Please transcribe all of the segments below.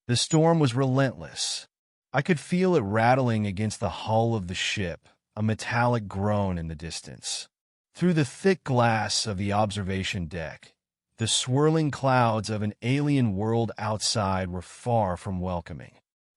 The storm was relentless. I could feel it rattling against the hull of the ship, a metallic groan in the distance. Through the thick glass of the observation deck, the swirling clouds of an alien world outside were far from welcoming.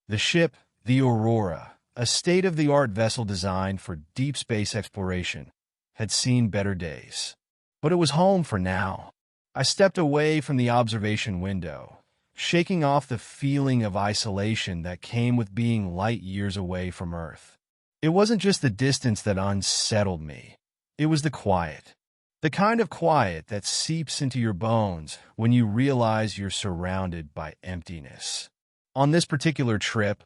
The ship, the Aurora, a state-of-the-art vessel designed for deep space exploration, had seen better days. But it was home for now. I stepped away from the observation window, shaking off the feeling of isolation that came with being light years away from Earth. It wasn't just the distance that unsettled me. It was the quiet. The kind of quiet that seeps into your bones when you realize you're surrounded by emptiness. On this particular trip,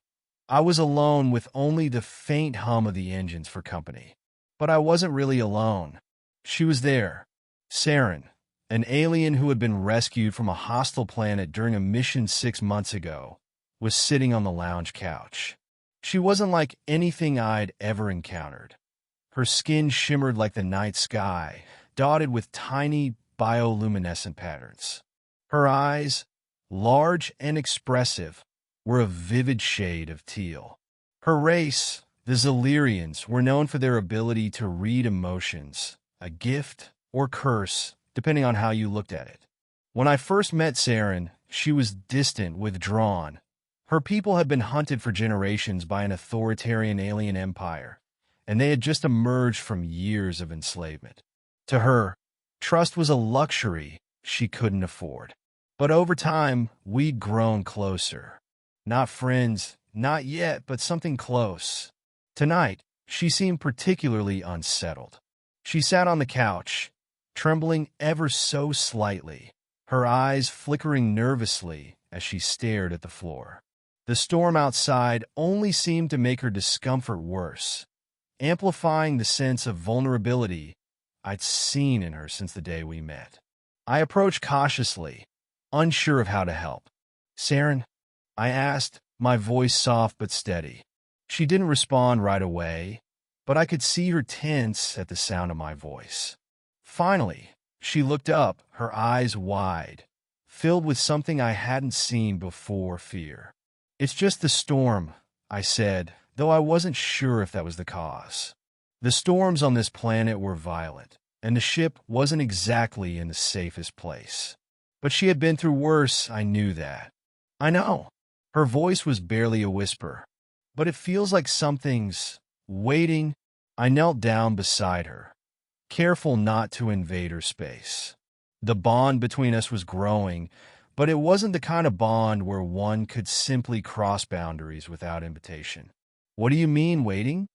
I was alone with only the faint hum of the engines for company. But I wasn't really alone. She was there. Sarin, an alien who had been rescued from a hostile planet during a mission 6 months ago, was sitting on the lounge couch. She wasn't like anything I'd ever encountered. Her skin shimmered like the night sky, dotted with tiny bioluminescent patterns. Her eyes, large and expressive, were a vivid shade of teal. Her race, the Zilerians, were known for their ability to read emotions, a gift or curse, depending on how you looked at it. When I first met Sarin, she was distant, withdrawn. Her people had been hunted for generations by an authoritarian alien empire, and they had just emerged from years of enslavement. To her, trust was a luxury she couldn't afford. But over time, we'd grown closer. Not friends, not yet, but something close. Tonight, she seemed particularly unsettled. She sat on the couch, trembling ever so slightly, her eyes flickering nervously as she stared at the floor. The storm outside only seemed to make her discomfort worse, amplifying the sense of vulnerability I'd seen in her since the day we met. I approached cautiously, unsure of how to help. "Sarin?" I asked, my voice soft but steady. She didn't respond right away, but I could see her tense at the sound of my voice. Finally, she looked up, her eyes wide, filled with something I hadn't seen before: fear. "It's just the storm," I said, though I wasn't sure if that was the cause. The storms on this planet were violent, and the ship wasn't exactly in the safest place. But she had been through worse, I knew that. "I know." Her voice was barely a whisper. "But it feels like something's waiting." I knelt down beside her, careful not to invade her space. The bond between us was growing, but it wasn't the kind of bond where one could simply cross boundaries without invitation. "What do you mean, waiting?"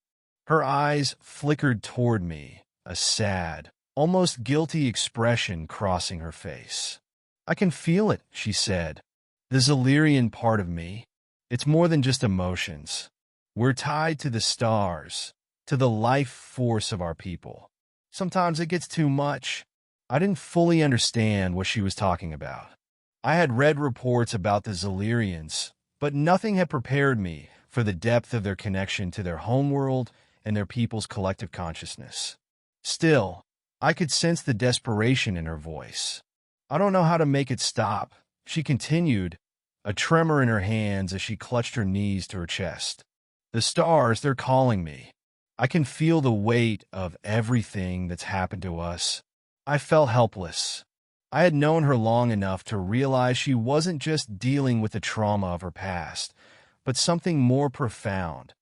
Her eyes flickered toward me, a sad, almost guilty expression crossing her face. "I can feel it," she said. "The Zilerian part of me. It's more than just emotions. We're tied to the stars, to the life force of our people. Sometimes it gets too much." I didn't fully understand what she was talking about. I had read reports about the Zilerians, but nothing had prepared me for the depth of their connection to their homeworld and their people's collective consciousness. Still, I could sense the desperation in her voice. "I don't know how to make it stop," she continued, a tremor in her hands as she clutched her knees to her chest. "The stars, they're calling me. I can feel the weight of everything that's happened to us." I felt helpless. I had known her long enough to realize she wasn't just dealing with the trauma of her past, but something more profound,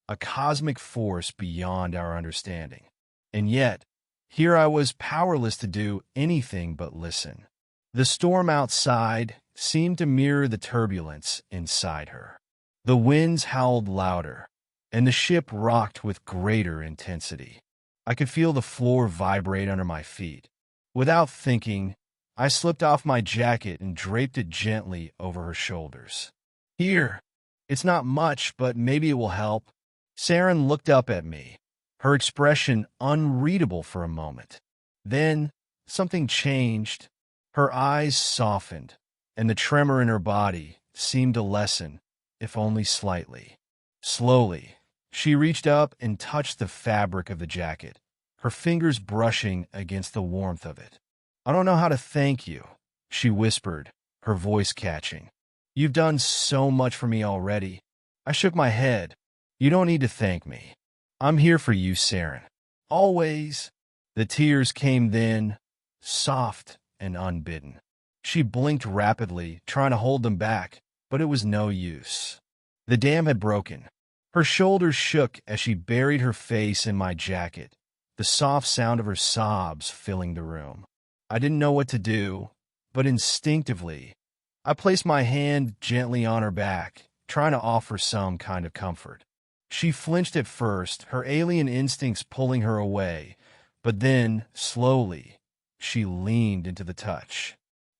a cosmic force beyond our understanding. And yet, here I was powerless to do anything but listen. The storm outside seemed to mirror the turbulence inside her. The winds howled louder, and the ship rocked with greater intensity. I could feel the floor vibrate under my feet. Without thinking, I slipped off my jacket and draped it gently over her shoulders. "Here. It's not much, but maybe it will help." Sarin looked up at me, her expression unreadable for a moment. Then, something changed. Her eyes softened, and the tremor in her body seemed to lessen, if only slightly. Slowly, she reached up and touched the fabric of the jacket, her fingers brushing against the warmth of it. "I don't know how to thank you," she whispered, her voice catching. You've done so much for me already. I shook my head. You don't need to thank me. I'm here for you, Sarin. Always. The tears came then, soft and unbidden. She blinked rapidly, trying to hold them back, but it was no use. The dam had broken. Her shoulders shook as she buried her face in my jacket, the soft sound of her sobs filling the room. I didn't know what to do, but instinctively, I placed my hand gently on her back, trying to offer some kind of comfort. She flinched at first, her alien instincts pulling her away, but then, slowly, she leaned into the touch.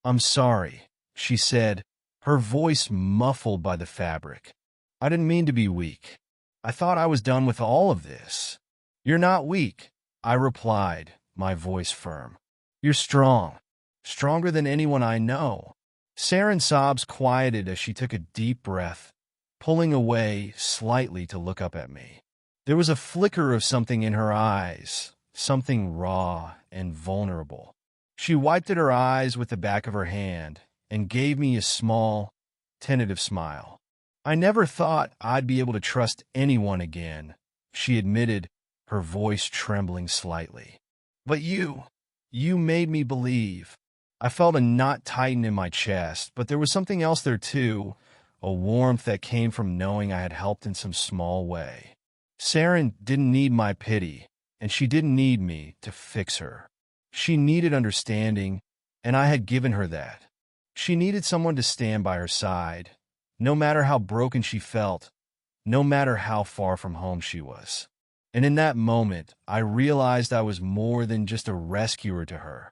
I'm sorry, she said, her voice muffled by the fabric. I didn't mean to be weak. I thought I was done with all of this. You're not weak, I replied, my voice firm. You're strong, stronger than anyone I know. Sarin's sobs quieted as she took a deep breath, pulling away slightly to look up at me. There was a flicker of something in her eyes, something raw and vulnerable. She wiped at her eyes with the back of her hand and gave me a small, tentative smile. I never thought I'd be able to trust anyone again, she admitted, her voice trembling slightly. But you made me believe. I felt a knot tighten in my chest, but there was something else there too, a warmth that came from knowing I had helped in some small way. Sarin didn't need my pity, and she didn't need me to fix her. She needed understanding, and I had given her that. She needed someone to stand by her side, no matter how broken she felt, no matter how far from home she was. And in that moment, I realized I was more than just a rescuer to her.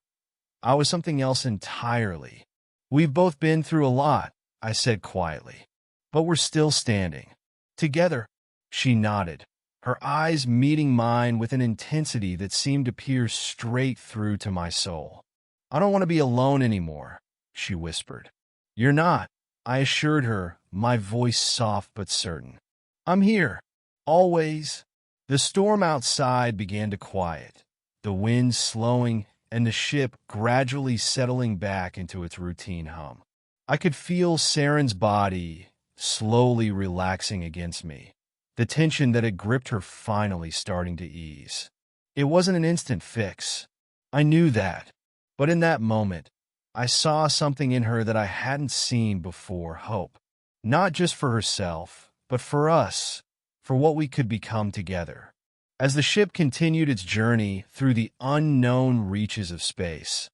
I was something else entirely. We've both been through a lot, I said quietly, but we're still standing. Together, she nodded, her eyes meeting mine with an intensity that seemed to pierce straight through to my soul. I don't want to be alone anymore, she whispered. You're not, I assured her, my voice soft but certain. I'm here, always. The storm outside began to quiet, the wind slowing and the ship gradually settling back into its routine hum. I could feel Sarin's body slowly relaxing against me, the tension that had gripped her finally starting to ease. It wasn't an instant fix. I knew that. But in that moment, I saw something in her that I hadn't seen before, hope. Not just for herself, but for us, for what we could become together. As the ship continued its journey through the unknown reaches of space,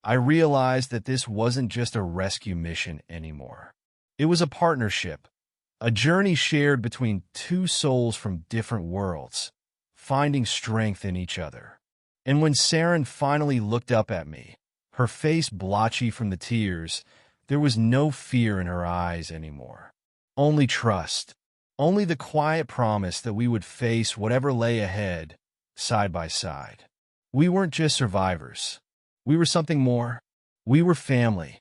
I realized that this wasn't just a rescue mission anymore. It was a partnership, a journey shared between two souls from different worlds, finding strength in each other. And when Sarin finally looked up at me, her face blotchy from the tears, there was no fear in her eyes anymore. Only trust. Only the quiet promise that we would face whatever lay ahead, side by side. We weren't just survivors. We were something more. We were family.